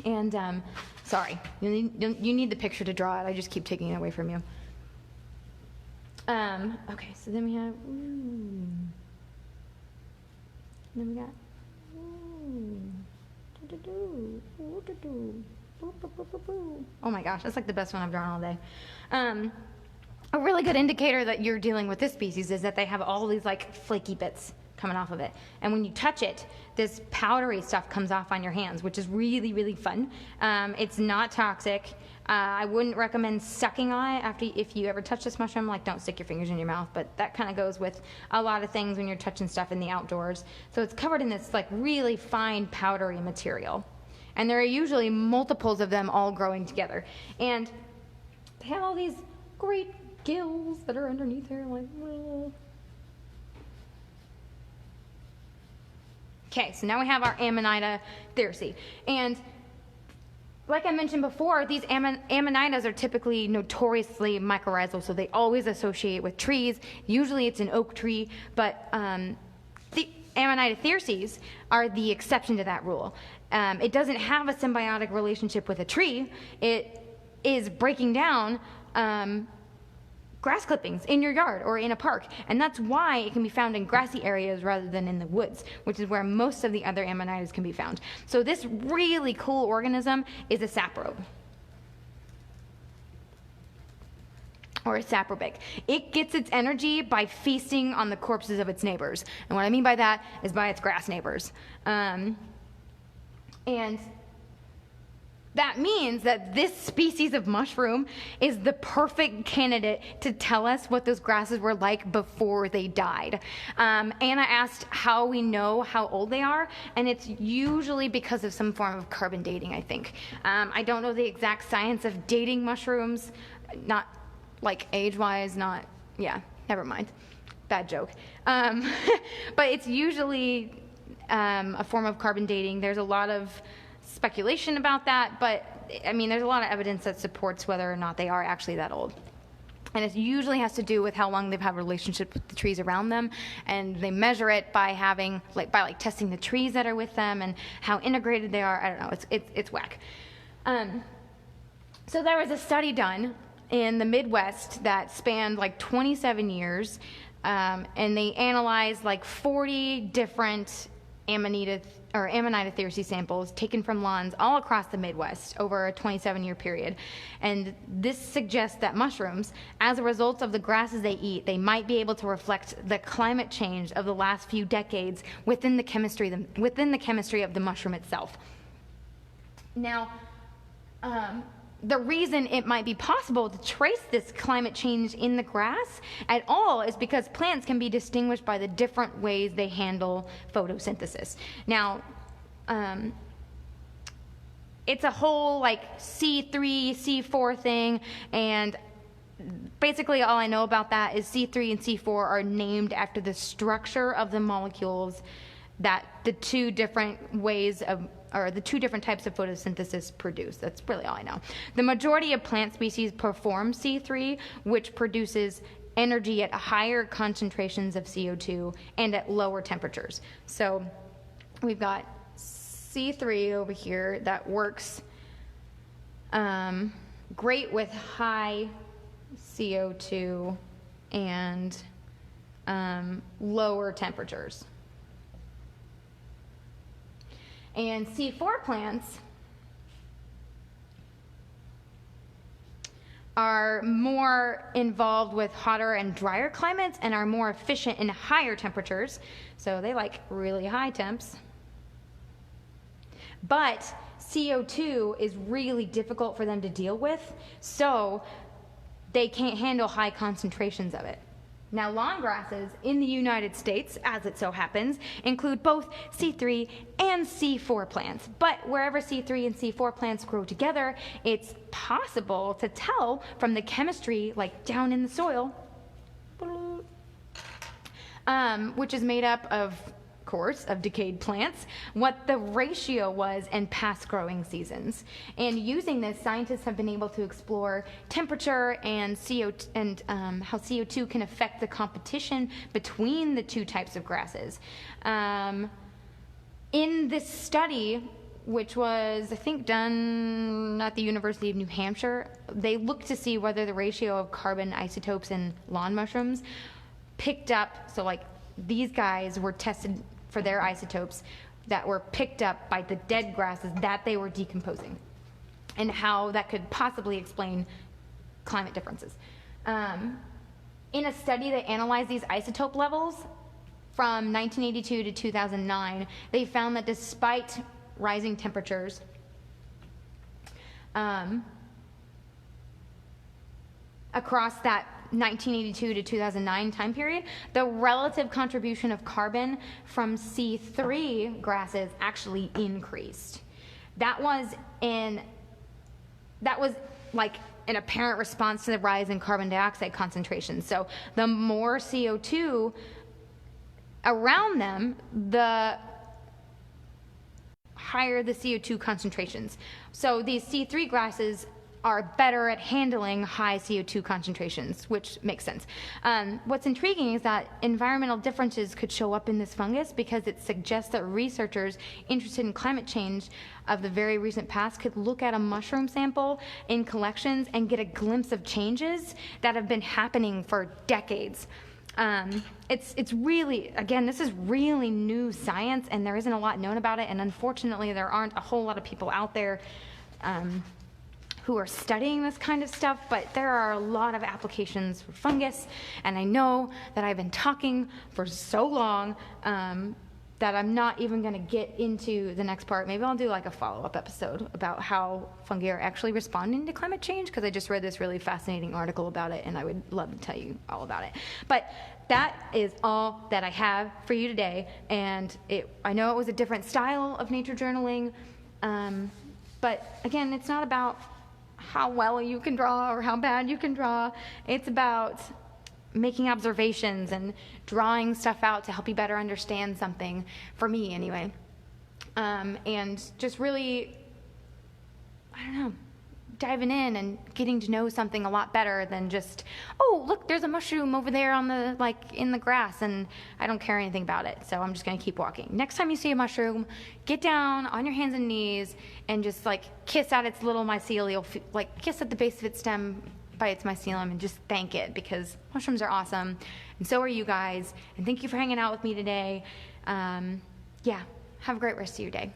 And sorry, you need the picture to draw it. I just keep taking it away from you. Okay, so then we have, then we got, oh my gosh, that's like the best one I've drawn all day. A really good indicator that you're dealing with this species is that they have all these like flaky bits coming off of it. And when you touch it, this powdery stuff comes off on your hands, which is really, really fun. It's not toxic. I wouldn't recommend sucking on it if you ever touch this mushroom. Like, don't stick your fingers in your mouth, but that kind of goes with a lot of things when you're touching stuff in the outdoors. So it's covered in this like really fine powdery material. And there are usually multiples of them all growing together. And they have all these great gills that are underneath there, like, well. Okay, so now we have our Amanita thyrsi. And like I mentioned before, these Amanitas are typically notoriously mycorrhizal, so they always associate with trees. Usually it's an oak tree, but the Amanita thyrsis are the exception to that rule. It doesn't have a symbiotic relationship with a tree. It is breaking down grass clippings in your yard or in a park, and that's why it can be found in grassy areas rather than in the woods, which is where most of the other Amanitas can be found. So this really cool organism is a saprobe, or a saprobic. It gets its energy by feasting on the corpses of its neighbors, and what I mean by that is by its grass neighbors. And that means that this species of mushroom is the perfect candidate to tell us what those grasses were like before they died. Anna asked how we know how old they are, and it's usually because of some form of carbon dating, I think. I don't know the exact science of dating mushrooms, not like age-wise, never mind. Bad joke. But it's usually a form of carbon dating. There's a lot of speculation about that, but I mean, there's a lot of evidence that supports whether or not they are actually that old. And it usually has to do with how long they've had a relationship with the trees around them, and they measure it by testing the trees that are with them and how integrated they are. I don't know. It's whack. So there was a study done in the Midwest that spanned like 27 years, and they analyzed like 40 different Amanita thyrsi samples taken from lawns all across the Midwest over a 27-year period. And this suggests that mushrooms, as a result of the grasses they eat, they might be able to reflect the climate change of the last few decades within the chemistry of the mushroom itself. Now, the reason it might be possible to trace this climate change in the grass at all is because plants can be distinguished by the different ways they handle photosynthesis. Now, it's a whole like C3, C4 thing, and basically all I know about that is C3 and C4 are named after the structure of the molecules that the two different types of photosynthesis produce. That's really all I know. The majority of plant species perform C3, which produces energy at higher concentrations of CO2 and at lower temperatures. So we've got C3 over here that works great with high CO2 and lower temperatures. And C4 plants are more involved with hotter and drier climates and are more efficient in higher temperatures. So they like really high temps. But CO2 is really difficult for them to deal with, so they can't handle high concentrations of it. Now, lawn grasses in the United States, as it so happens, include both C3 and C4 plants. But wherever C3 and C4 plants grow together, it's possible to tell from the chemistry, like down in the soil, which is made up of course, of decayed plants, what the ratio was in past growing seasons. And using this, scientists have been able to explore temperature and CO2 and how CO2 can affect the competition between the two types of grasses. In this study, which was, I think, done at the University of New Hampshire, they looked to see whether the ratio of carbon isotopes in lawn mushrooms picked up, so like these guys were tested for their isotopes that were picked up by the dead grasses that they were decomposing, and how that could possibly explain climate differences. In a study that analyzed these isotope levels from 1982 to 2009, they found that despite rising temperatures, across that 1982 to 2009 time period, the relative contribution of carbon from C3 grasses actually increased. That was like an apparent response to the rise in carbon dioxide concentrations. So the more CO2 around them, the higher the CO2 concentrations. So these C3 grasses are better at handling high CO2 concentrations, which makes sense. What's intriguing is that environmental differences could show up in this fungus because it suggests that researchers interested in climate change of the very recent past could look at a mushroom sample in collections and get a glimpse of changes that have been happening for decades. It's really, again, this is really new science, and there isn't a lot known about it, and unfortunately there aren't a whole lot of people out there who are studying this kind of stuff, but there are a lot of applications for fungus, and I know that I've been talking for so long that I'm not even going to get into the next part. Maybe I'll do like a follow-up episode about how fungi are actually responding to climate change, because I just read this really fascinating article about it, and I would love to tell you all about it. But that is all that I have for you today, and I know it was a different style of nature journaling, but again, it's not about how well you can draw or how bad you can draw. It's about making observations and drawing stuff out to help you better understand something, for me anyway. And just really, I don't know, diving in and getting to know something a lot better than just, oh, look, there's a mushroom over there on the, like, in the grass, and I don't care anything about it, so I'm just gonna keep walking. Next time you see a mushroom, get down on your hands and knees and just like kiss at its little mycelial, like kiss at the base of its stem by its mycelium and just thank it, because mushrooms are awesome, and so are you guys, and thank you for hanging out with me today. Yeah, have a great rest of your day.